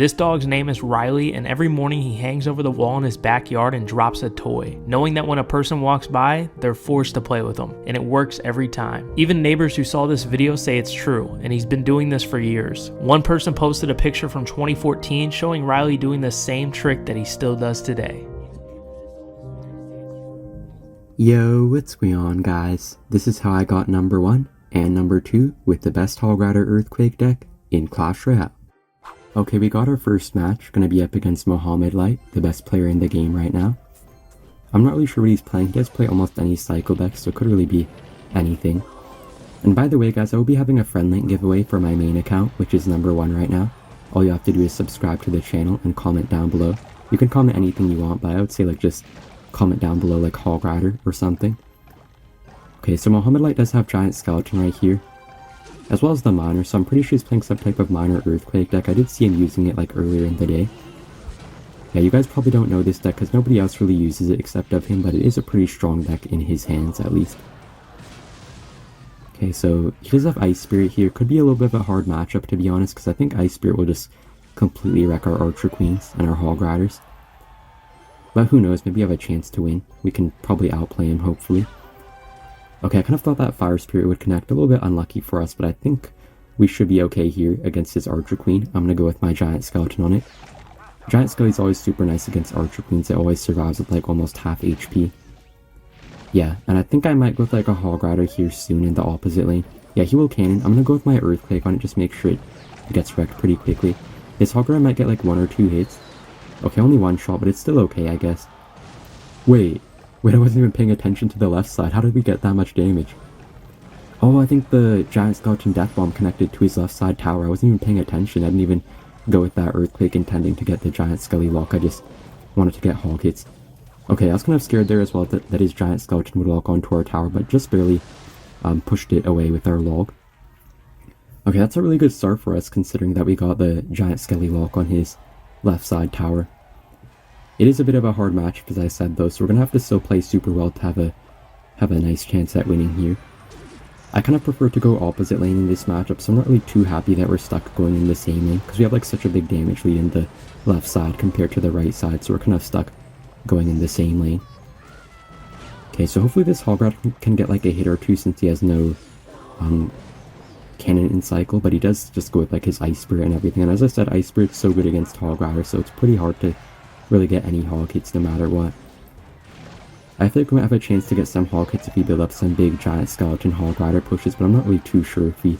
This dog's name is Riley, and every morning he hangs over the wall in his backyard and drops a toy, knowing that when a person walks by, they're forced to play with him, and it works every time. Even neighbors who saw this video say it's true, and he's been doing this for years. One person posted a picture from 2014 showing Riley doing the same trick that he still does today. Yo, what's going on, guys? This is how I got number 1 and number 2 with the best Hog Rider Earthquake deck in Clash Royale. Okay, we got our first match, gonna be up against Mohammed Light, the best player in the game right now. I'm not really sure what he's playing. He does play almost any cycle deck, so it could really be anything. And by the way, guys, I will be having a friend link giveaway for my main account, which is number 1 right now. All you have to do is subscribe to the channel and comment down below. You can comment anything you want, but I would say just comment down below like Hog Rider or something. Okay, so Mohammed Light does have Giant Skeleton right here, as well as the Miner, so I'm pretty sure he's playing some type of Miner Earthquake deck. I did see him using it earlier in the day. Yeah, you guys probably don't know this deck because nobody else really uses it except of him, but it is a pretty strong deck in his hands at least. Okay, so he does have Ice Spirit here. Could be a little bit of a hard matchup, to be honest, because I think Ice Spirit will just completely wreck our Archer Queens and our Hog Riders. But who knows, maybe we have a chance to win. We can probably outplay him, hopefully. Okay, I kind of thought that Fire Spirit would connect. A little bit unlucky for us, but I think we should be okay here against his Archer Queen. I'm going to go with my Giant Skeleton on it. Giant Skeleton's always super nice against Archer Queens. It always survives with almost half HP. Yeah, and I think I might go with a Hog Rider here soon in the opposite lane. Yeah, he will cannon. I'm going to go with my Earthquake on it, just make sure it gets wrecked pretty quickly. His Hog Rider might get 1 or 2 hits. Okay, only 1 shot, but it's still okay, I guess. Wait, I wasn't even paying attention to the left side. How did we get that much damage? Oh, I think the Giant Skeleton Death Bomb connected to his left side tower. I wasn't even paying attention. I didn't even go with that Earthquake intending to get the Giant Skelly lock. I just wanted to get hog hits. Okay, I was kind of scared there as well that his Giant Skeleton would lock onto our tower, but just barely pushed it away with our log. Okay, that's a really good start for us considering that we got the Giant Skelly lock on his left side tower. It is a bit of a hard match, as I said though, so we're gonna have to still play super well to have a nice chance at winning here. I kind of prefer to go opposite lane in this matchup, so I'm not really too happy that we're stuck going in the same lane, because we have such a big damage lead in the left side compared to the right side, so we're kind of stuck going in the same lane. Okay, so hopefully this Hog Rider can get a hit or two since he has no cannon in cycle, but he does just go with his Ice Spirit and everything, and as I said, Ice Spirit's so good against Hog Rider, so it's pretty hard to really get any hog hits no matter what. I feel we might have a chance to get some hog hits if we build up some big Giant Skeleton Hog Rider pushes, but I'm not really too sure if we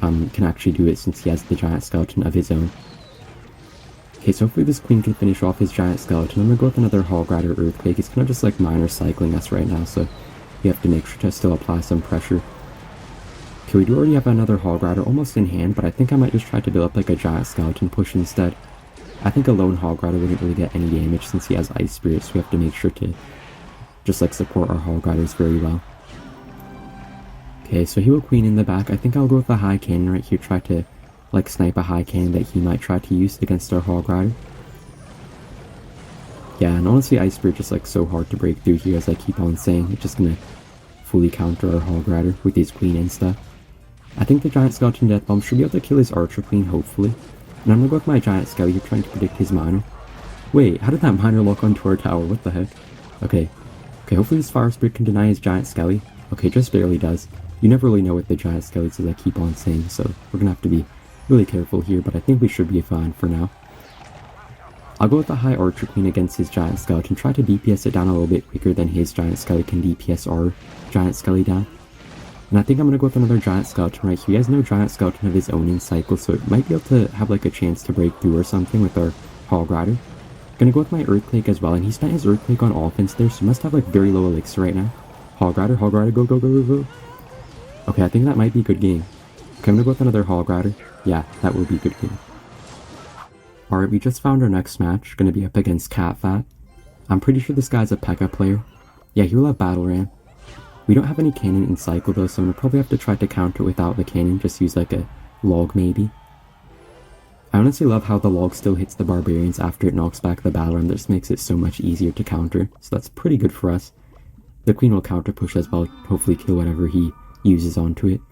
can actually do it since he has the Giant Skeleton of his own. Okay, so hopefully this Queen can finish off his Giant Skeleton. I'm gonna go with another Hog Rider Earthquake. It's kind of just Miner cycling us right now, so we have to make sure to still apply some pressure. Okay, we do already have another Hog Rider almost in hand, but I think I might just try to build up a Giant Skeleton push instead. I think a lone Hog Rider wouldn't really get any damage since he has Ice Spirit, so we have to make sure to just support our Hog Riders very well. Okay, so he will Queen in the back. I think I'll go with a high cannon right here, try to snipe a high cannon that he might try to use against our Hog Rider. Yeah, and honestly Ice Spirit just so hard to break through here, as I keep on saying. It's just gonna fully counter our Hog Rider with his Queen and stuff. I think the Giant Skeleton Death Bomb should be able to kill his Archer Queen, hopefully. And I'm gonna go with my Giant Skelly here, trying to predict his Miner. Wait, how did that Miner lock onto our tower? What the heck? Okay, hopefully this Fire Spirit can deny his Giant Skelly. Okay, just barely does. You never really know with the Giant Skellies, as I keep on saying, so we're gonna have to be really careful here, but I think we should be fine for now. I'll go with the high Archer Queen against his Giant Skeleton, try to DPS it down a little bit quicker than his Giant Skelly can DPS our Giant Skelly down. And I think I'm gonna go with another Giant Skeleton right here. He has no Giant Skeleton of his own in cycle, so it might be able to have a chance to break through or something with our Hog Rider. Gonna go with my Earthquake as well, and he spent his Earthquake on offense there, so he must have very low elixir right now. Hog Rider, go, go, go, go, go. Okay, I think that might be a good game. Okay, I'm gonna go with another Hog Rider. Yeah, that will be a good game. Alright, we just found our next match, gonna be up against Catfat. I'm pretty sure this guy's a P.E.K.K.A player. Yeah, he will have Battle Ram. We don't have any cannon in cycle though, so I'm gonna probably have to try to counter without the cannon, just use a log maybe. I honestly love how the log still hits the barbarians after it knocks back the battle ram. That just makes it so much easier to counter, so that's pretty good for us. The Queen will counter push as well, hopefully kill whatever he uses onto it.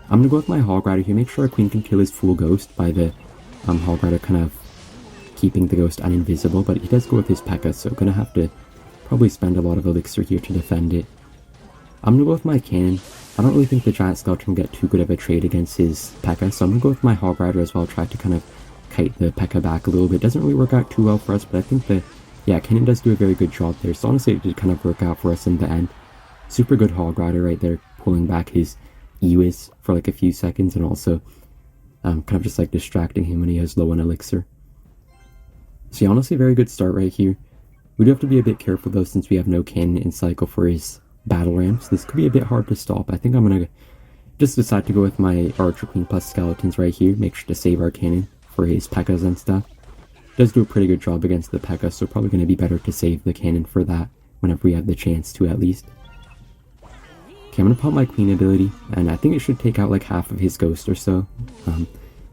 I'm gonna go with my Hog Rider here, make sure our Queen can kill his full ghost by the Hog Rider kind of keeping the ghost uninvisible, but he does go with his P.E.K.K.A, so gonna have to probably spend a lot of elixir here to defend it. I'm gonna go with my cannon. I don't really think the giant skeleton will get too good of a trade against his P.E.K.K.A, so I'm gonna go with my Hog Rider as well, try to kind of kite the P.E.K.K.A back a little bit. Doesn't really work out too well for us, but I think the, yeah, cannon does do a very good job there, so honestly it did kind of work out for us in the end. Super good Hog Rider right there, pulling back his E-Wiz for like a few seconds, and also kind of just like distracting him when he has low on elixir. So yeah, honestly, very good start right here. We do have to be a bit careful though, since we have no cannon in cycle for his battle ram, so this could be a bit hard to stop. I think I'm gonna just decide to go with my Archer Queen plus skeletons right here, make sure to save our cannon for his P.E.K.K.As and stuff. Does do a pretty good job against the P.E.K.K.A, so probably going to be better to save the cannon for that whenever we have the chance to, at least. Okay, I'm going to pop my Queen ability, and I think it should take out like half of his ghost or so,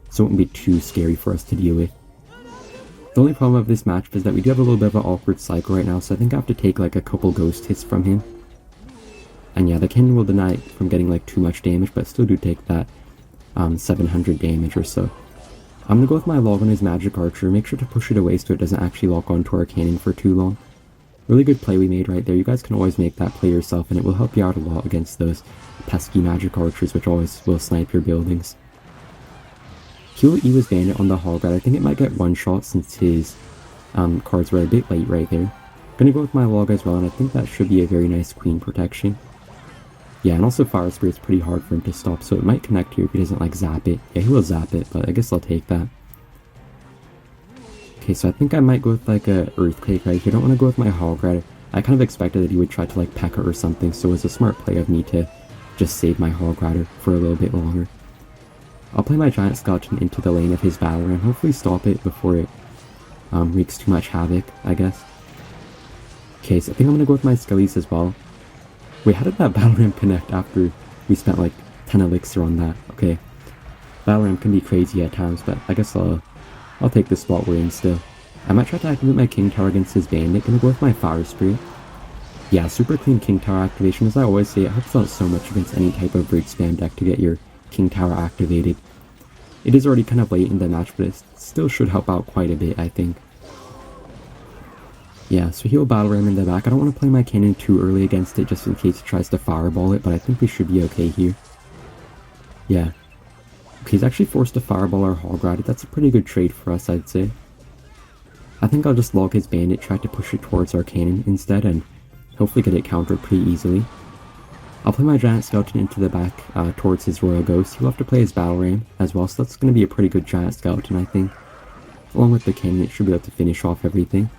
so it won't be too scary for us to deal with. The only problem of this matchup is that we do have a little bit of an awkward cycle right now, so I think I have to take like a couple ghost hits from him. And yeah, the cannon will deny it from getting like too much damage, but still do take that 700 damage or so. I'm gonna go with my log on his magic archer, make sure to push it away so it doesn't actually lock onto our cannon for too long. Really good play we made right there. You guys can always make that play yourself, and it will help you out a lot against those pesky magic archers, which always will snipe your buildings. He'll E-Wiz Bandit on the Hog Rider. I think it might get one shot since his cards were a bit late right there. Gonna go with my log as well, and I think that should be a very nice queen protection. Yeah, and also Fire Spirit's pretty hard for him to stop, so it might connect here if he doesn't like zap it. Yeah, he will zap it, but I guess I'll take that. Okay, so I think I might go with like a Earthquake right here. I don't want to go with my Hog Rider. I kind of expected that he would try to like P.E.K.K.A or something, so it was a smart play of me to just save my Hog Rider for a little bit longer. I'll play my Giant Skeleton into the lane of his battle ram, hopefully stop it before it wreaks too much havoc, I guess. Okay, so I think I'm going to go with my Skellies as well. Wait, how did that battle ram connect after we spent like 10 elixir on that? Okay, battle ram can be crazy at times, but I guess I'll take the spot we're in still. I might try to activate my King Tower against his bandit. Gonna go with my Fire Spirit. Yeah, super clean King Tower activation. As I always say, it helps out so much against any type of raid spam deck to get your King Tower activated. It is already kind of late in the match, but it still should help out quite a bit, I think. Yeah, so he'll battle ram in the back. I don't want to play my cannon too early against it just in case he tries to fireball it, but I think we should be okay here. Yeah. Okay, he's actually forced to fireball our Hog Rider. That's a pretty good trade for us, I'd say. I think I'll just log his bandit, try to push it towards our cannon instead, and hopefully get it countered pretty easily. I'll play my Giant Skeleton into the back towards his Royal Ghost. He'll have to play his Battle Ram as well, so that's going to be a pretty good Giant Skeleton, I think. Along with the cannon, it should be able to finish off everything.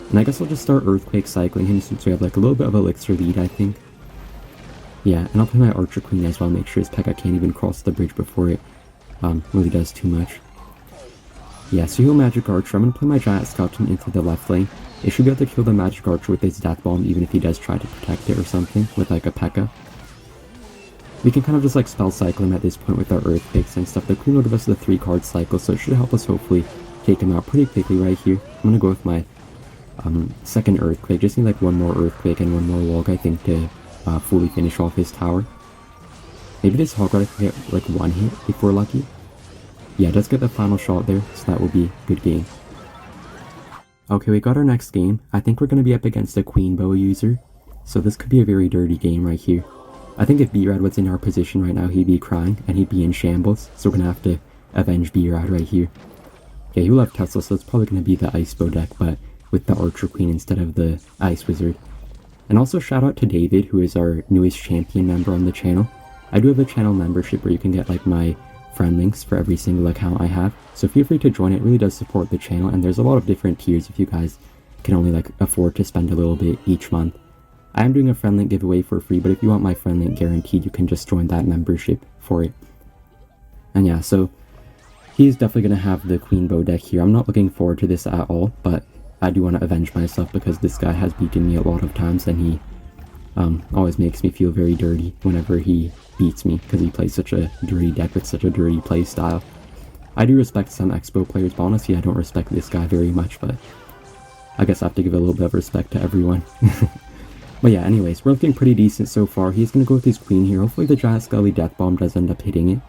And I guess I'll just start Earthquake cycling him since we have like a little bit of elixir lead, I think. Yeah, and I'll play my Archer Queen as well, make sure his P.E.K.K.A can't even cross the bridge before it really does too much. Yeah, so he'll Magic Archer. I'm going to play my Giant Skeleton into the left lane. It should be able to kill the Magic Archer with his Death Bomb, even if he does try to protect it or something, with like a P.E.K.K.A. We can kind of just like spell cycle him at this point with our Earthquakes and stuff. The Queen will give us the 3-card cycle, so it should help us hopefully take him out pretty quickly right here. I'm going to go with my second Earthquake. Just need like one more Earthquake and one more log, I think, to fully finish off his tower. Maybe this Hog Rider can get like one hit if we're lucky. Yeah, let's get the final shot there, so that will be a good game. Okay, we got our next game. I think we're going to be up against a Queen Bow user, so this could be a very dirty game right here. I think if B-Rad was in our position right now, he'd be crying, and he'd be in shambles, so we're going to have to avenge B-Rad right here. Yeah, he will have Tesla, so it's probably going to be the Ice Bow deck, but with the Archer Queen instead of the Ice Wizard. And also shout out to David, who is our newest champion member on the channel. I do have a channel membership where you can get like my friend links for every single account I have, so feel free to join. It really does support the channel, and there's a lot of different tiers if you guys can only like afford to spend a little bit each month. I am doing a friend link giveaway for free, but if you want my friend link guaranteed, you can just join that membership for it. And yeah, so he's definitely going to have the Queen Bow deck here. I'm not looking forward to this at all, but I do want to avenge myself because this guy has beaten me a lot of times, and he always makes me feel very dirty whenever he beats me because he plays such a dirty deck with such a dirty play style. I do respect some Expo players, but honestly I don't respect this guy very much, but I guess I have to give a little bit of respect to everyone. But yeah, anyways, we're looking pretty decent so far. He's going to go with his Queen here. Hopefully the Giant Skelly Death Bomb does end up hitting it.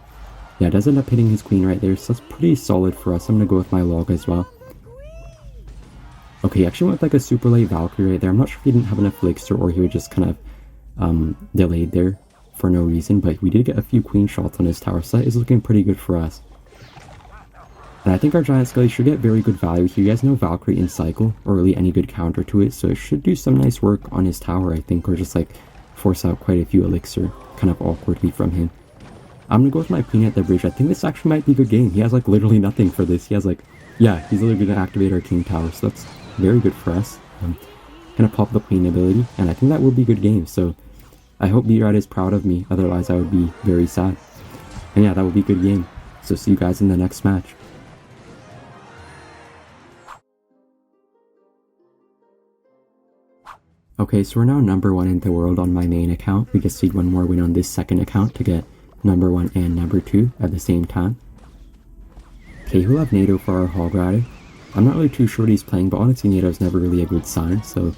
Yeah, it does end up hitting his queen right there, so that's pretty solid for us. I'm gonna go with my log as well. Okay, he actually went with like a super late Valkyrie right there. I'm not sure if he didn't have enough elixir or he was just kind of delayed there for no reason, but we did get a few queen shots on his tower, so that is looking pretty good for us. And I think our Giant Skelly should get very good value here. He has no Valkyrie in cycle, or really any good counter to it, so it should do some nice work on his tower, I think, or just like force out quite a few elixir kind of awkwardly from him. I'm gonna go with my queen at the bridge. I think this actually might be a good game. He has like literally nothing for this. He has like, yeah, he's literally gonna activate our king tower, so that's very good for us. Gonna pop the queen ability, and I think that will be a good game, so I hope B-Rad is proud of me, otherwise I would be very sad. And yeah, that would be a good game. So see you guys in the next match. Okay, so we're now number 1 in the world on my main account. We just need one more win on this second account to get number 1 and number 2 at the same time. Okay, we'll have NATO for our Hog Rider. I'm not really too sure what he's playing, but honestly NATO's never really a good sign, so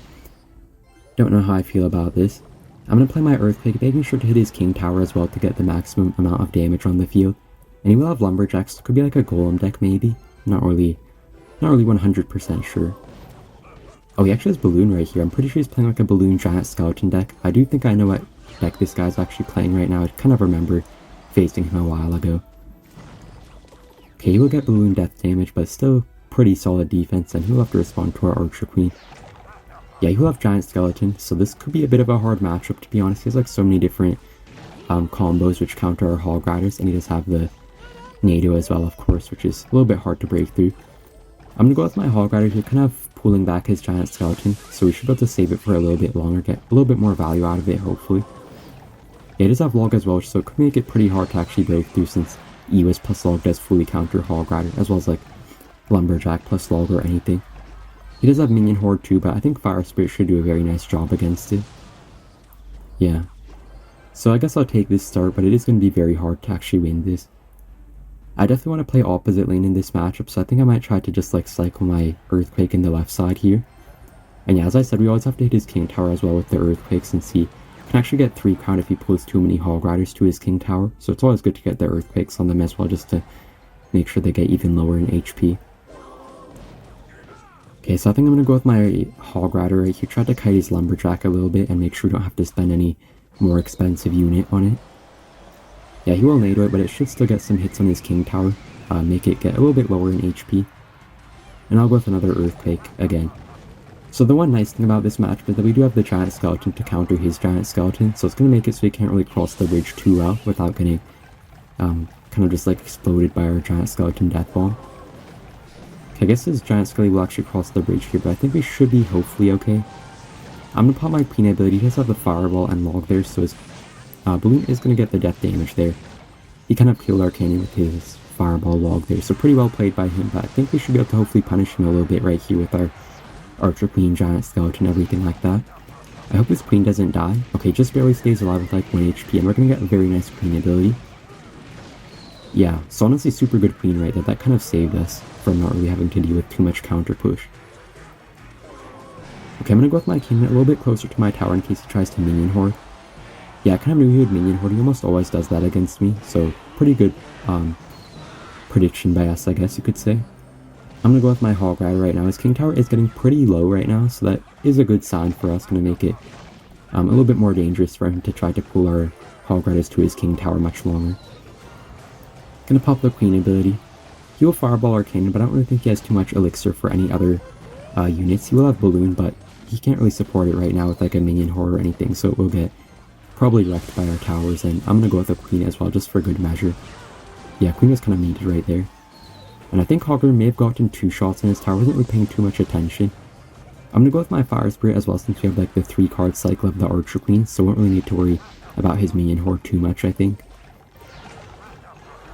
don't know how I feel about this. I'm going to play my Earthquake, making sure to hit his King Tower as well to get the maximum amount of damage on the field. And he will have Lumberjacks, so it could be like a Golem deck maybe. Not really 100% sure. Oh, he actually has Balloon right here. I'm pretty sure he's playing like a Balloon Giant Skeleton deck. I do think I know what deck this guy's actually playing right now. I kind of remember facing him a while ago. Okay, he will get Balloon Death damage, but still pretty solid defense, and he'll have to respond to our Archer Queen. Yeah, he'll have Giant Skeleton, so this could be a bit of a hard matchup, to be honest. He has like so many different combos which counter our Hog Riders, and he does have the NATO as well, of course, which is a little bit hard to break through. I'm gonna go with my Hog Rider here, kind of pulling back his Giant Skeleton, so we should be able to save it for a little bit longer, get a little bit more value out of it, hopefully. Yeah, it does have Log as well, so it could make it pretty hard to actually break through, since EWIS plus Log does fully counter Hog Rider, as well as like Lumberjack plus Log or anything. He does have Minion Horde too, but I think Fire Spirit should do a very nice job against it. Yeah. So I guess I'll take this start, but it is going to be very hard to actually win this. I definitely want to play opposite lane in this matchup, so I think I might try to just like cycle my Earthquake in the left side here. And yeah, as I said, we always have to hit his King Tower as well with the Earthquake, since he can actually get 3 crown if he pulls too many Hog Riders to his King Tower. So it's always good to get the Earthquakes on them as well, just to make sure they get even lower in HP. Okay, so I think I'm going to go with my Hog Rider right here, try to kite his Lumberjack a little bit and make sure we don't have to spend any more expensive unit on it. Yeah, he will NATO it, but it should still get some hits on his King Tower, make it get a little bit lower in HP. And I'll go with another Earthquake again. So the one nice thing about this match is that we do have the Giant Skeleton to counter his Giant Skeleton, so it's going to make it so he can't really cross the bridge too well without getting kind of just like exploded by our Giant Skeleton Death Bomb. Okay, I guess his Giant Skelly will actually cross the bridge here, but I think we should be hopefully okay. I'm going to pop my Queen ability. He does have the Fireball and Log there, so his Balloon is going to get the death damage there. He kind of killed our cannon with his Fireball Log there, so pretty well played by him, but I think we should be able to hopefully punish him a little bit right here with our Archer Queen, Giant Skeleton, everything like that. I hope his Queen doesn't die. Okay, just barely stays alive with like 1 HP, and we're going to get a very nice Queen ability. Yeah, so honestly super good Queen right there. That kind of saved us from not really having to deal with too much counter push. Okay, I'm going to go with my King a little bit closer to my tower in case he tries to Minion Horde. Yeah, I kind of knew he would Minion Horde. He almost always does that against me, so pretty good prediction by us, I guess you could say. I'm going to go with my Hog Rider right now. His King Tower is getting pretty low right now, so that is a good sign for us. Going to make it a little bit more dangerous for him to try to pull our Hog Riders to his King Tower much longer. Gonna pop the Queen ability. He will Fireball our cannon, but I don't really think he has too much elixir for any other units. He will have Balloon, but he can't really support it right now with like a Minion Horde or anything, so it will get probably wrecked by our towers, and I'm gonna go with a Queen as well, just for good measure. Yeah, Queen was kind of needed right there. And I think Hogger may have gotten 2 shots in his tower, wasn't really paying too much attention. I'm gonna go with my Fire Spirit as well, since we have like the 3-card cycle of the Archer Queen, so we won't really need to worry about his Minion Horde too much, I think.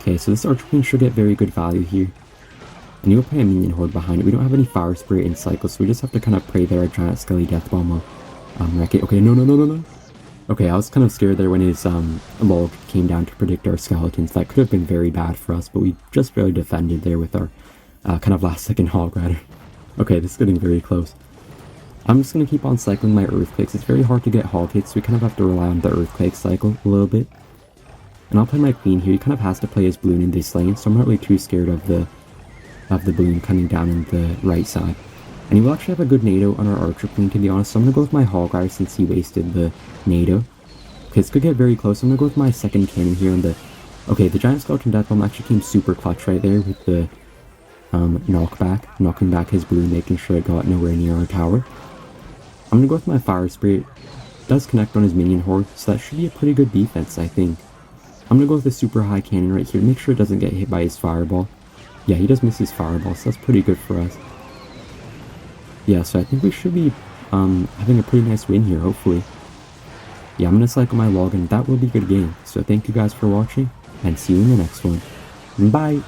Okay, so this Archer Queen should get very good value here. And he will play a Minion Horde behind it. We don't have any Fire Spirit in cycle, so we just have to kind of pray that our Giant Skelly Death Bomb will wreck it. Okay, no. Okay, I was kind of scared there when his Log came down to predict our skeletons. That could have been very bad for us, but we just barely defended there with our kind of last second Hog Rider. Okay, this is getting very close. I'm just going to keep on cycling my Earthquakes. It's very hard to get Hog hits, so we kind of have to rely on the Earthquake cycle a little bit. And I'll play my queen here. He kind of has to play his balloon in this lane, so I'm not really too scared of the balloon coming down in the right side. And he will actually have a good NATO on our archer queen, to be honest, so I'm going to go with my hog rider since he wasted the NATO. Okay, this could get very close. I'm going to go with my second cannon here on the... Okay, the giant skeleton death bomb actually came super clutch right there with the knockback, knocking back his balloon, making sure it got nowhere near our tower. I'm going to go with my fire spirit. It does connect on his minion horde, so that should be a pretty good defense, I think. I'm going to go with a super high cannon right here, make sure it doesn't get hit by his fireball. Yeah, he does miss his fireball, so that's pretty good for us. Yeah, so I think we should be having a pretty nice win here, hopefully. Yeah, I'm going to cycle my log, and that will be a good game. So thank you guys for watching, and see you in the next one. Bye!